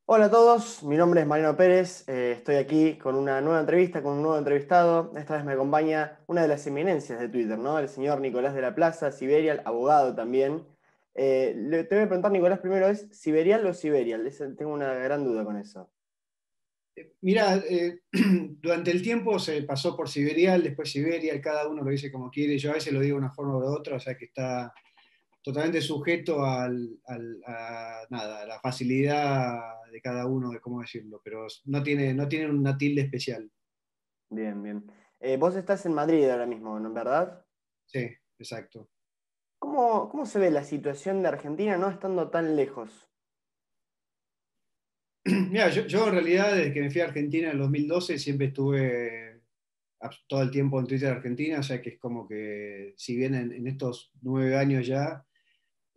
Hola a todos, mi nombre es Mariano Pérez, estoy aquí con una nueva entrevista, con un nuevo entrevistado. Esta vez me acompaña una de las eminencias de Twitter, ¿no? El señor Nicolás de la Plaza, Siberial, abogado también. Te voy a preguntar, Nicolás, primero, ¿es Siberial o Siberial? Tengo una gran duda con eso. Mira, durante el tiempo se pasó por Siberial, después Siberial, cada uno lo dice como quiere. Yo a veces lo digo de una forma u otra, o sea que está totalmente sujeto a la facilidad de cada uno de cómo decirlo, pero no tiene una tilde especial. Bien, bien. Vos estás en Madrid ahora mismo, ¿no? ¿Verdad? Sí, exacto. ¿Cómo se ve la situación de Argentina no estando tan lejos? Mira, yo en realidad desde que me fui a Argentina en el 2012 siempre estuve todo el tiempo en Twitter Argentina, o sea que es como que si bien en estos 9 años ya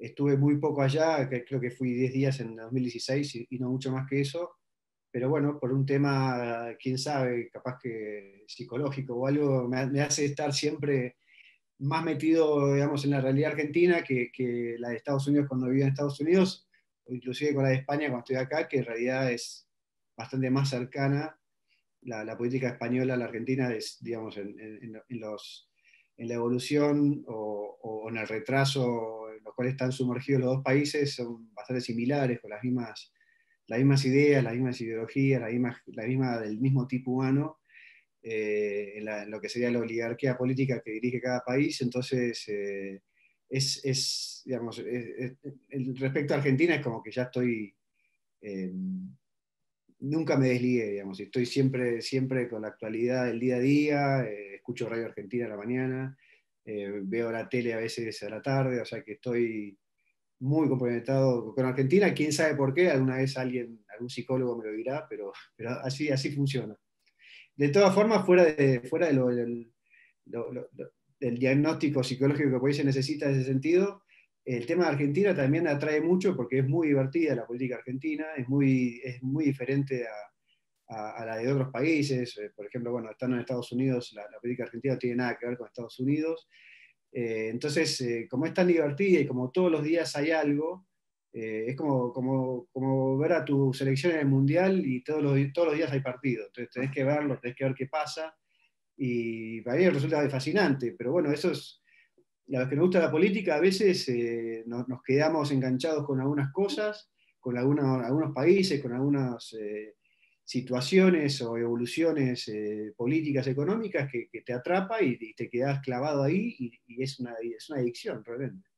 estuve muy poco allá, que creo que fui 10 días en 2016 y no mucho más que eso, pero bueno, por un tema, quién sabe, capaz que psicológico o algo, me hace estar siempre más metido, digamos, en la realidad argentina que la de Estados Unidos cuando vivía en Estados Unidos, o inclusive con la de España cuando estoy acá, que en realidad es bastante más cercana la política española a la Argentina, es, digamos, en la evolución o en el retraso en los cuales están sumergidos los dos países, son bastante similares, con las mismas ideas, las mismas ideologías, la misma del mismo tipo humano, en lo que sería la oligarquía política que dirige cada país. Entonces, digamos, respecto a Argentina es como que ya estoy, eh, nunca me desligué, digamos, y estoy siempre, siempre con la actualidad del día a día, escucho Radio Argentina a la mañana, veo la tele a veces a la tarde, o sea que estoy muy comprometido con Argentina. Quién sabe por qué, alguna vez algún psicólogo me lo dirá, pero así funciona. De todas formas, fuera de del diagnóstico psicológico que por ahí se necesita en ese sentido, el tema de Argentina también atrae mucho porque es muy divertida la política argentina, es muy diferente a la de otros países. Por ejemplo, bueno, estando en Estados Unidos, la política argentina no tiene nada que ver con Estados Unidos. Entonces, como es tan divertida y como todos los días hay algo, es como ver a tu selección en el Mundial y todos los días hay partido. Entonces tenés que verlo, tenés que ver qué pasa. Y para mí resulta fascinante, pero bueno, a los que nos gusta la política, a veces nos quedamos enganchados con algunas cosas, con algunos países, con algunas situaciones o evoluciones políticas, económicas que te atrapa y te quedas clavado ahí y es una adicción realmente.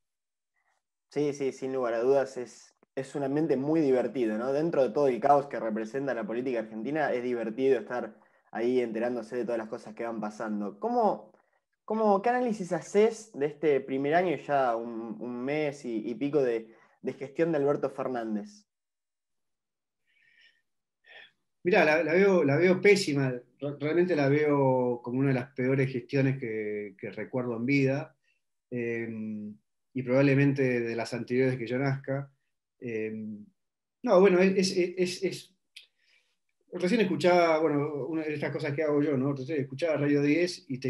Sí, sí, sin lugar a dudas es un ambiente muy divertido, ¿no? Dentro de todo el caos que representa la política argentina, es divertido estar ahí enterándose de todas las cosas que van pasando. ¿Qué análisis haces de este primer año, ya un mes y pico de gestión de Alberto Fernández? Mirá, la veo pésima, realmente la veo como una de las peores gestiones que recuerdo en vida, eh, y probablemente de las anteriores que yo nazca. Eh, no, bueno, recién escuchaba, bueno, una de estas cosas que hago yo, ¿no? Recién escuchaba Radio 10 y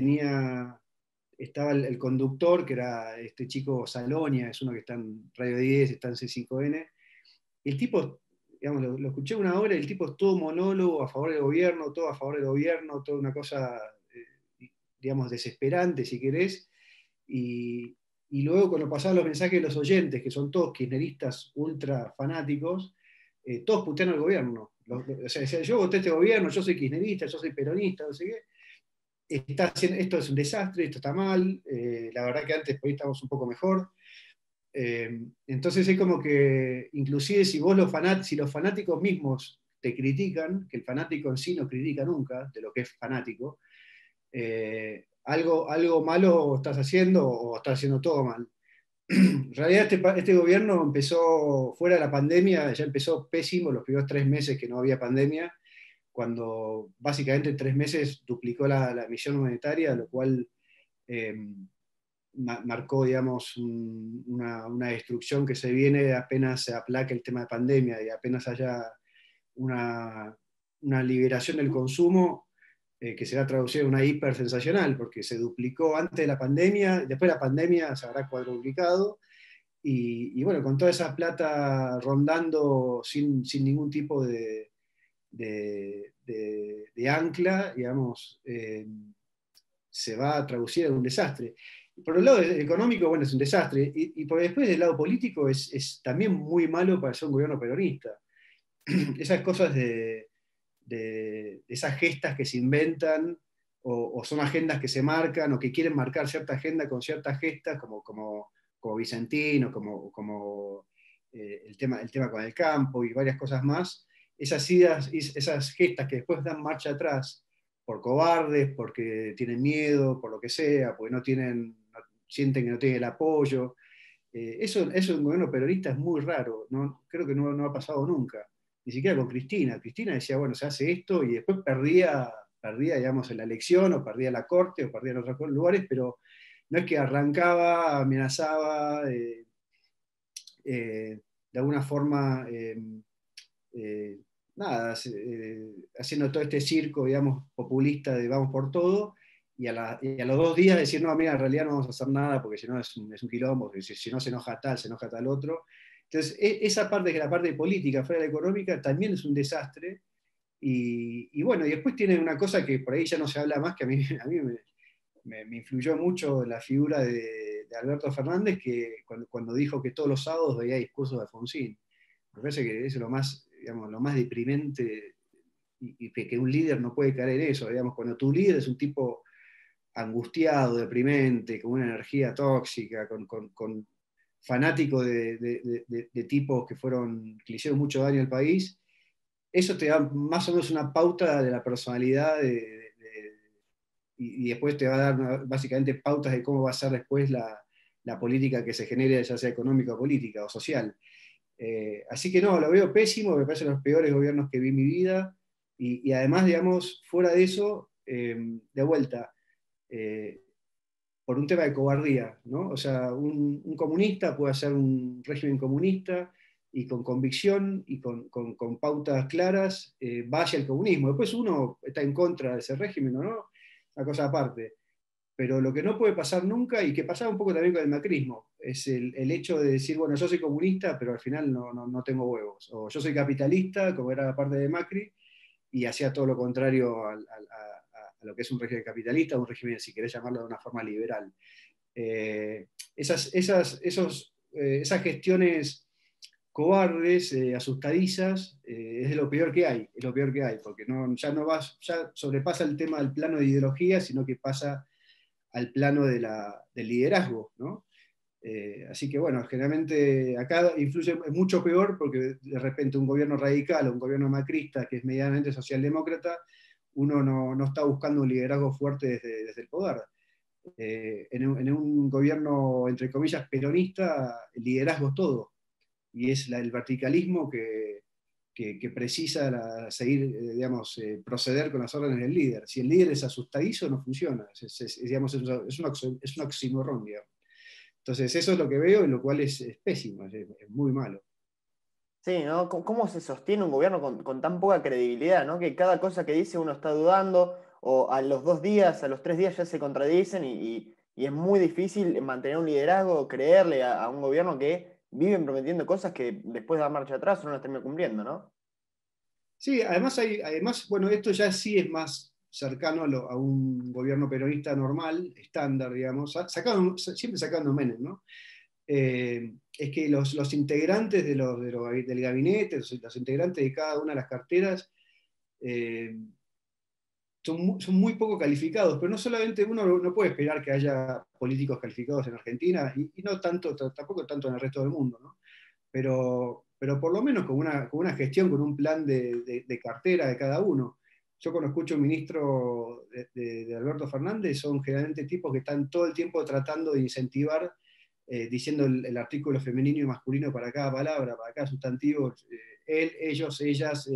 estaba el conductor, que era este chico Salonia, es uno que está en Radio 10, está en C5N. El tipo, digamos, lo escuché una hora, el tipo es todo monólogo a favor del gobierno, todo a favor del gobierno, toda una cosa, digamos, desesperante, si querés. Y, y luego cuando pasaban los mensajes de los oyentes, que son todos kirchneristas ultra fanáticos, todos putean al gobierno. O sea, decían, yo voté este gobierno, yo soy kirchnerista, yo soy peronista, no sé qué. Esto es un desastre, esto está mal, la verdad que antes por ahí estábamos un poco mejor. Entonces es como que, inclusive si los fanáticos mismos te critican, que el fanático en sí no critica nunca de lo que es fanático, algo malo estás haciendo o estás haciendo todo mal. En realidad este gobierno empezó fuera de la pandemia, ya empezó pésimo los primeros 3 meses que no había pandemia, cuando básicamente en 3 meses duplicó la emisión monetaria, lo cual eh, marcó, digamos, una destrucción que se viene apenas se aplaque el tema de pandemia y apenas haya una, una liberación del consumo, que se va a traducir en una hiper sensacional, porque se duplicó antes de la pandemia, después de la pandemia se habrá cuadruplicado, y bueno, con toda esa plata rondando sin ningún tipo de ancla, digamos, se va a traducir en un desastre. Por el lado económico, bueno, es un desastre, y por después del lado político es también muy malo para ser un gobierno peronista. Esas cosas de esas gestas que se inventan, o son agendas que se marcan, o que quieren marcar cierta agenda con ciertas gestas, como Vicentino, como el tema con el campo y varias cosas más, esas ideas, esas gestas que después dan marcha atrás por cobardes, porque tienen miedo, por lo que sea, porque sienten que no tienen el apoyo. Eso en un gobierno peronista es muy raro, ¿no? Creo que no ha pasado nunca, ni siquiera con Cristina. Cristina decía, bueno, se hace esto y después perdía, digamos, en la elección, o perdía la corte, o perdía en otros lugares, pero no es que arrancaba, amenazaba, de alguna forma, eh, nada, haciendo todo este circo, digamos, populista de vamos por todo, y a los 2 días decir, no, mira, en realidad no vamos a hacer nada porque si no es un quilombo, si no se enoja tal otro. Entonces, esa parte, que es la parte política, fuera de la económica, también es un desastre. Y bueno, y después tiene una cosa que por ahí ya no se habla más, que a mí me influyó mucho la figura de Alberto Fernández, que cuando dijo que todos los sábados veía discursos de Alfonsín. Me parece que es lo más, digamos, lo más deprimente, y que un líder no puede caer en eso. Digamos, cuando tu líder es un tipo angustiado, deprimente, con una energía tóxica, con fanático de tipos que le hicieron mucho daño al país, eso te da más o menos una pauta de la personalidad y después te va a dar básicamente pautas de cómo va a ser después la política que se genere, ya sea económica o política o social. Así que no, lo veo pésimo, me parecen los peores gobiernos que vi en mi vida, y además, digamos, fuera de eso, de vuelta, eh, por un tema de cobardía, ¿no? O sea, un comunista puede hacer un régimen comunista y con convicción y con pautas claras, va hacia el comunismo. Después uno está en contra de ese régimen, ¿no? Una cosa aparte. Pero lo que no puede pasar nunca, y que pasaba un poco también con el macrismo, es el hecho de decir, bueno, yo soy comunista, pero al final no tengo huevos. O yo soy capitalista, como era la parte de Macri, y hacía todo lo contrario a lo que es un régimen capitalista, un régimen, si querés llamarlo de una forma liberal. Esas gestiones cobardes, asustadizas, es lo peor que hay, es lo peor que hay, porque ya sobrepasa el tema del plano de ideología, sino que pasa al plano del liderazgo, ¿no? Así que bueno, generalmente acá influye mucho peor, porque de repente un gobierno radical o un gobierno macrista que es medianamente socialdemócrata, uno no está buscando un liderazgo fuerte desde el poder. En un gobierno, entre comillas, peronista, el liderazgo es todo, y es el verticalismo que precisa seguir, digamos, proceder con las órdenes del líder. Si el líder es asustadizo, no funciona. Digamos, es un oxímoron, digamos. Entonces, eso es lo que veo, y lo cual es pésimo, es muy malo. Sí, ¿no? ¿Cómo se sostiene un gobierno con tan poca credibilidad, ¿no? Que cada cosa que dice uno está dudando, o a los 2 días, a los 3 días ya se contradicen, y es muy difícil mantener un liderazgo, creerle a un gobierno que viven prometiendo cosas que después de dar marcha atrás uno no las termina cumpliendo, ¿no? Sí, además, bueno, esto ya sí es más cercano a un gobierno peronista normal, estándar, digamos, siempre sacando Menem, ¿no? Es que los integrantes del gabinete, los integrantes de cada una de las carteras, eh, son muy poco calificados, pero no solamente uno no puede esperar que haya políticos calificados en Argentina, y no tanto, tampoco tanto en el resto del mundo, ¿no? Pero por lo menos con una gestión, con un plan de cartera de cada uno. Yo cuando escucho un ministro de Alberto Fernández, son generalmente tipos que están todo el tiempo tratando de incentivar, diciendo el artículo femenino y masculino para cada palabra, para cada sustantivo, él, ellos, ellas,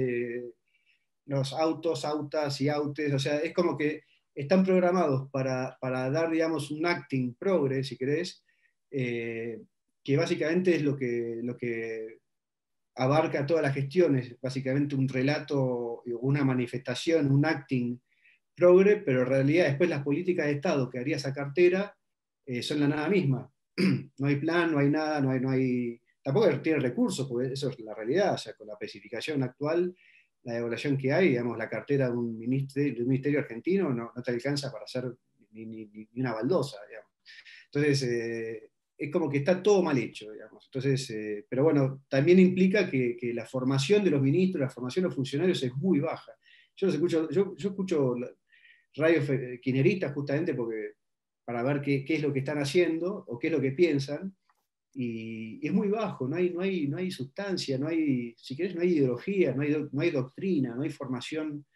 los autos, autas y autes. O sea, es como que están programados para dar, digamos, un acting progre, si querés, eh, que básicamente es lo que abarca todas las gestiones, básicamente un relato, una manifestación, un acting progre, pero en realidad después las políticas de Estado que haría esa cartera, son la nada misma. no hay plan, no hay nada, tampoco tiene recursos, porque eso es la realidad, o sea, con la especificación actual, la devaluación que hay, digamos, la cartera de un ministerio argentino no te alcanza para hacer ni una baldosa, digamos. Entonces, es como que está todo mal hecho, digamos. Entonces, pero bueno, también implica que la formación de los ministros, la formación de los funcionarios es muy baja. Yo escucho radios kirchneristas justamente para ver qué es lo que están haciendo o qué es lo que piensan, y es muy bajo, no hay sustancia, si querés, no hay ideología, no hay doctrina, no hay formación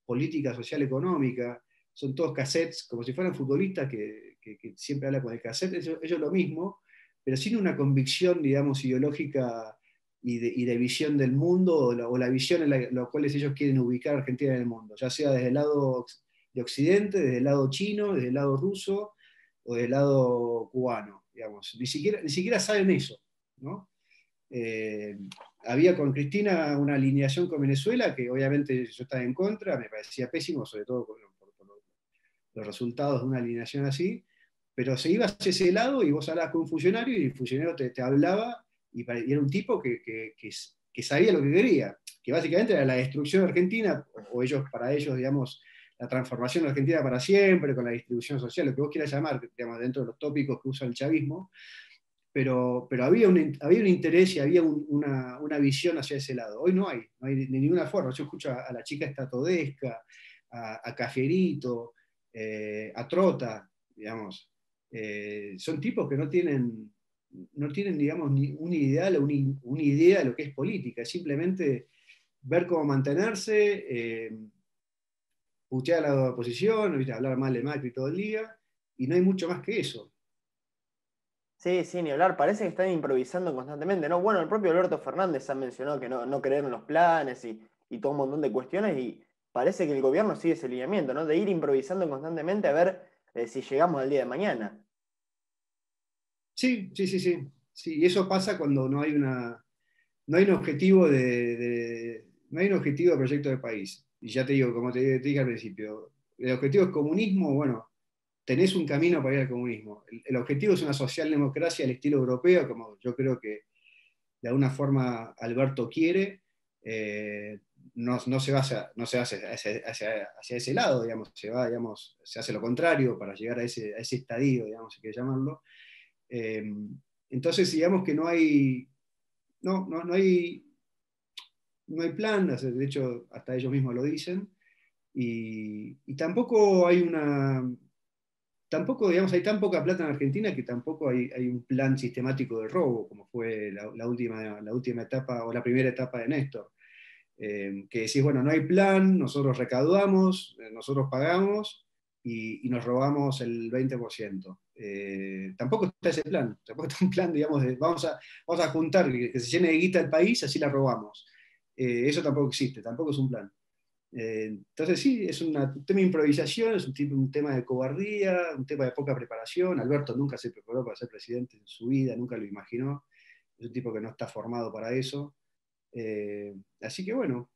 política, social, económica, son todos cassettes, como si fueran futbolistas que siempre hablan con el cassette, ellos lo mismo, pero sin una convicción, digamos, ideológica y de visión del mundo, o la visión en la cual ellos quieren ubicar a Argentina en el mundo, ya sea desde el lado de Occidente, desde el lado chino, desde el lado ruso o del lado cubano, digamos. Ni siquiera saben eso, ¿no? Eh, Había con Cristina una alineación con Venezuela que obviamente yo estaba en contra, me parecía pésimo, sobre todo por los resultados de una alineación así, pero se iba hacia ese lado y vos hablabas con un funcionario y el funcionario te hablaba y era un tipo que sabía lo que quería, que básicamente era la destrucción de Argentina, o ellos, para ellos, digamos, la transformación de Argentina para siempre, con la distribución social, lo que vos quieras llamar, digamos, dentro de los tópicos que usa el chavismo, pero había un interés y había una visión hacia ese lado. Hoy no hay de ninguna forma. Yo escucho a la chica esta Todesca, a Cajerito, a Trota, digamos. Son tipos que no tienen, digamos, ni un ideal o una idea de lo que es política, es simplemente ver cómo mantenerse, putear a la oposición, ¿viste? Hablar mal de Macri todo el día, y no hay mucho más que eso. Sí, sí, ni hablar, parece que están improvisando constantemente, ¿no? Bueno, el propio Alberto Fernández ha mencionado que no creer en los planes y todo un montón de cuestiones y parece que el gobierno sigue ese lineamiento, ¿no? De ir improvisando constantemente a ver si llegamos al día de mañana. Sí, sí, sí, sí. Sí, y eso pasa cuando no hay un objetivo no hay un objetivo de proyecto de país. Y ya te digo, como te dije al principio, el objetivo es comunismo, bueno, tenés un camino para ir al comunismo. El objetivo es una socialdemocracia al estilo europeo, como yo creo que de alguna forma Alberto quiere. No se va hacia ese lado, digamos, digamos, se hace lo contrario para llegar a ese estadio, digamos, si quieres llamarlo. Eh, entonces, digamos que no hay plan, de hecho, hasta ellos mismos lo dicen, y tampoco, digamos, hay tan poca plata en Argentina que tampoco hay un plan sistemático de robo, como fue la última etapa o la primera etapa de Néstor. Que decís, bueno, no hay plan, nosotros recaudamos, nosotros pagamos y nos robamos el 20%. Tampoco está ese plan, tampoco está un plan, digamos, de vamos a juntar, que se llene de guita el país, así la robamos. Eso tampoco existe, tampoco es un plan. Entonces sí, es un tema de improvisación, es un tema de cobardía, un tema de poca preparación. Alberto nunca se preparó para ser presidente en su vida, nunca lo imaginó. Es un tipo que no está formado para eso. Así que bueno,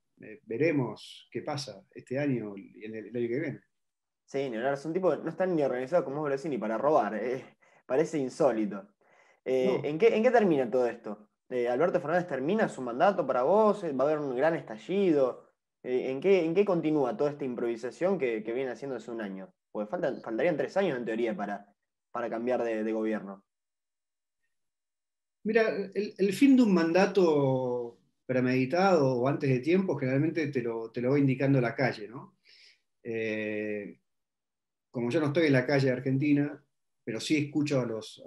veremos qué pasa este año y el año que viene. Sí, ni hablar, son tipos que no están ni organizados, como vos lo decís, ni para robar. Parece insólito. No, ¿En qué termina todo esto? ¿Alberto Fernández termina su mandato para vos? ¿Va a haber un gran estallido? ¿En qué continúa toda esta improvisación que viene haciendo hace un año? Porque faltarían 3 años en teoría para cambiar de gobierno. mira, el fin de un mandato premeditado o antes de tiempo generalmente te lo va indicando la calle, ¿no? Eh, Como yo no estoy en la calle de Argentina, pero sí escucho a los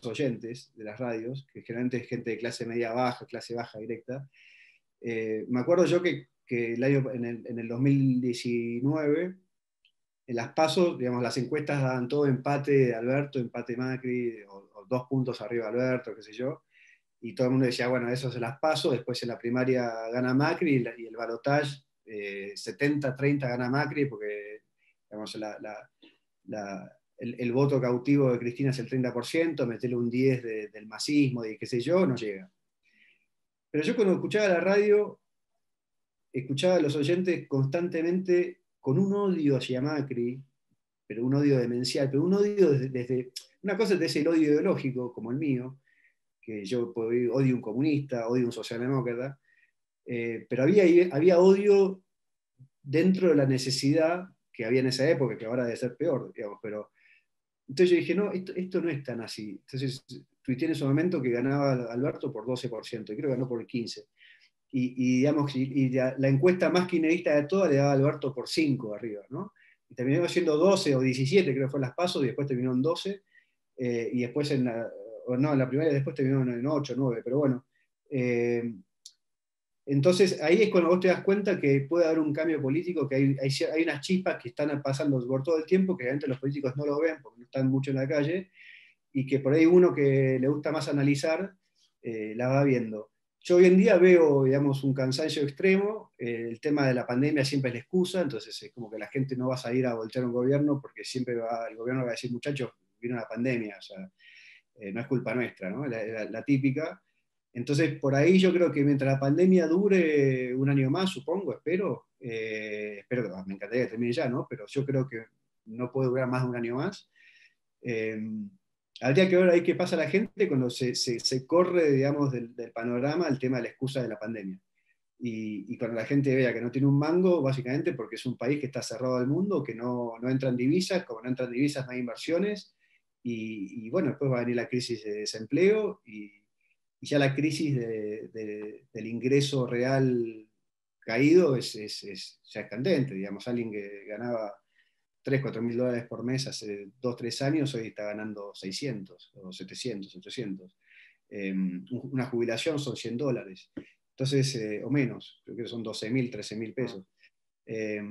oyentes de las radios, que generalmente es gente de clase media baja, clase baja directa. Me acuerdo yo que en el 2019, en las PASO, digamos, las encuestas daban todo empate de Alberto, empate Macri, o 2 puntos arriba de Alberto, qué sé yo, y todo el mundo decía, bueno, eso se las paso, después en la primaria gana Macri y el balotaje 70-30 gana Macri, porque digamos, el voto cautivo de Cristina es el 30%, meterle un 10 del masismo, de qué sé yo, no llega. Pero yo cuando escuchaba la radio, escuchaba a los oyentes constantemente con un odio hacia Macri, pero un odio demencial, pero un odio una cosa es el odio ideológico, como el mío, que yo odio un comunista, odio un socialdemócrata, pero había odio dentro de la necesidad que había en esa época, que ahora debe ser peor, digamos, pero entonces yo dije, no, esto no es tan así. Entonces tuiteé en ese momento que ganaba Alberto por 12%, y creo que ganó por el 15%. Digamos, la encuesta más kirchnerista de todas le daba a Alberto por 5 arriba, ¿no? Y terminó siendo 12 o 17, creo que fue las pasos, y después terminó en 12, y después en la primera después terminó en 8, 9, pero bueno. Entonces ahí es cuando vos te das cuenta que puede haber un cambio político, que hay unas chispas que están pasando por todo el tiempo, que obviamente los políticos no lo ven porque no están mucho en la calle, y que por ahí uno que le gusta más analizar, la va viendo. Yo hoy en día veo, digamos, un cansancio extremo, el tema de la pandemia siempre es la excusa, entonces es como que la gente no va a salir a voltear un gobierno porque siempre el gobierno va a decir, muchachos, vino una pandemia, o sea, no es culpa nuestra, ¿no? La típica. Entonces, por ahí yo creo que mientras la pandemia dure un año más, supongo, espero que me encantaría que termine ya, ¿no? Pero yo creo que no puede durar más de un año más. Eh, Habría que ver ahí qué pasa a la gente cuando se corre, digamos, del panorama el tema de la excusa de la pandemia. Y cuando la gente vea que no tiene un mango, básicamente porque es un país que está cerrado al mundo, que no entran divisas, como no entran divisas no hay inversiones, bueno, después va a venir la crisis de desempleo y ya la crisis del ingreso real caído ya es candente, digamos, alguien que ganaba 3 4 mil dólares por mes hace 2 3 años, hoy está ganando 600 o 700, 800. Una jubilación son $100. Entonces, o menos, creo que son 12 mil, 13 mil pesos. Eh,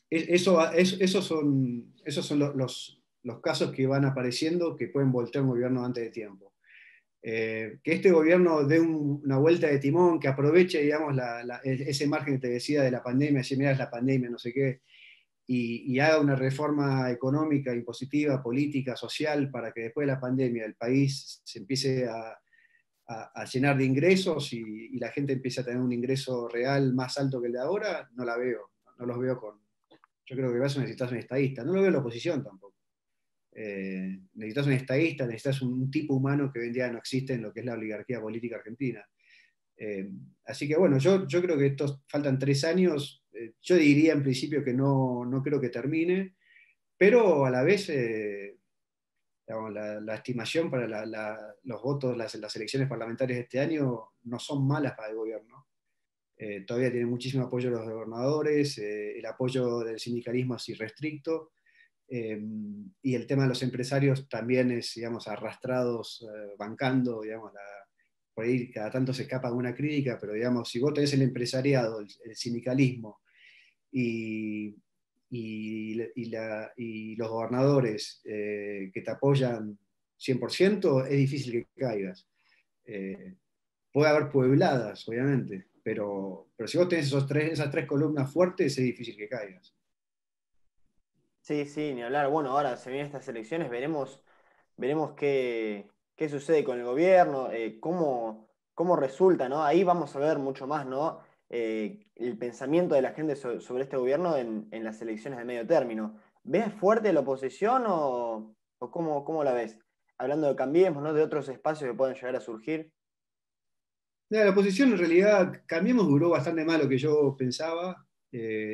esos son los casos que van apareciendo que pueden voltear un gobierno antes de tiempo. Que este gobierno dé una vuelta de timón, que aproveche, digamos, ese margen que te decía de la pandemia, decir, mira, es la pandemia, no sé qué, y haga una reforma económica, impositiva, política, social, para que después de la pandemia el país se empiece a llenar de ingresos y la gente empiece a tener un ingreso real más alto que el de ahora, no la veo, no los veo con... Yo creo que vas a necesitar un estadista, no lo veo en la oposición tampoco. Necesitas un estadista, necesitas un tipo humano que hoy en día no existe en lo que es la oligarquía política argentina. Así que bueno, yo creo que estos faltan 3 años. Yo diría en principio que no creo que termine, pero a la vez digamos, la estimación para los votos, las elecciones parlamentarias de este año no son malas para el gobierno. Todavía tiene muchísimo apoyo de los gobernadores, el apoyo del sindicalismo es irrestricto. Y el tema de los empresarios también es, digamos, arrastrados, bancando, digamos, por ahí cada tanto se escapa una crítica, pero digamos, si vos tenés el empresariado, el sindicalismo y, y los gobernadores que te apoyan 100%, es difícil que caigas. Eh, Puede haber puebladas, obviamente, pero si vos tenés esas tres columnas fuertes, es difícil que caigas. Sí, sí, ni hablar. Bueno, ahora se vienen estas elecciones, veremos qué sucede con el gobierno, cómo resulta, ¿no? Ahí vamos a ver mucho más, ¿no? El pensamiento de la gente sobre este gobierno en las elecciones de medio término. ¿Ves fuerte la oposición o cómo la ves? Hablando de Cambiemos, ¿no? De otros espacios que pueden llegar a surgir. Mira, la oposición en realidad, Cambiemos duró bastante más de lo que yo pensaba,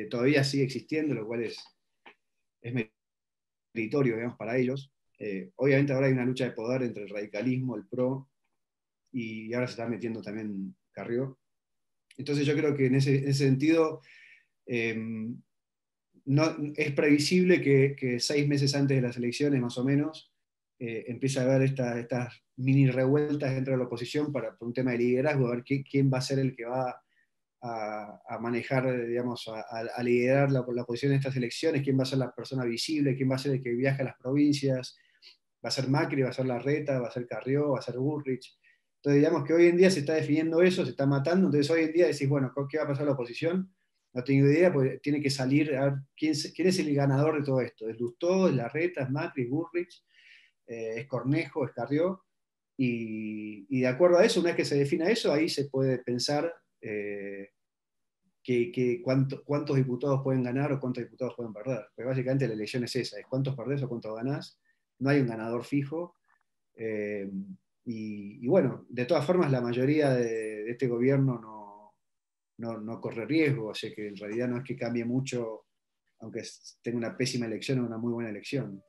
todavía sigue existiendo, lo cual es meritorio, digamos, para ellos. Obviamente ahora hay una lucha de poder entre el radicalismo, el PRO, y ahora se está metiendo también Carrió. Entonces yo creo que en ese sentido eh, no, es previsible que 6 meses antes de las elecciones, más o menos, empiece a haber estas mini revueltas dentro de la oposición por un tema de liderazgo, a ver quién va a ser el que va a manejar, digamos, a liderar la oposición en estas elecciones, quién va a ser la persona visible, quién va a ser el que viaja a las provincias, va a ser Macri, va a ser Larreta, va a ser Carrió, va a ser Bullrich. Entonces, digamos que hoy en día se está definiendo eso, se está matando, entonces hoy en día decís, bueno, ¿qué va a pasar a la oposición? No tengo idea, porque tiene que salir a ver quién es el ganador de todo esto. ¿Es Lustó, es Larreta, es Macri, es Bullrich, es Cornejo, es Carrió? Y de acuerdo a eso, una vez que se defina eso, ahí se puede pensar cuántos diputados pueden ganar o cuántos diputados pueden perder. Porque básicamente la elección es esa, es cuántos perdés o cuántos ganás. no hay un ganador fijo. Y bueno, de todas formas, la mayoría de este gobierno no corre riesgo, o sea que en realidad no es que cambie mucho, aunque tenga una pésima elección o una muy buena elección.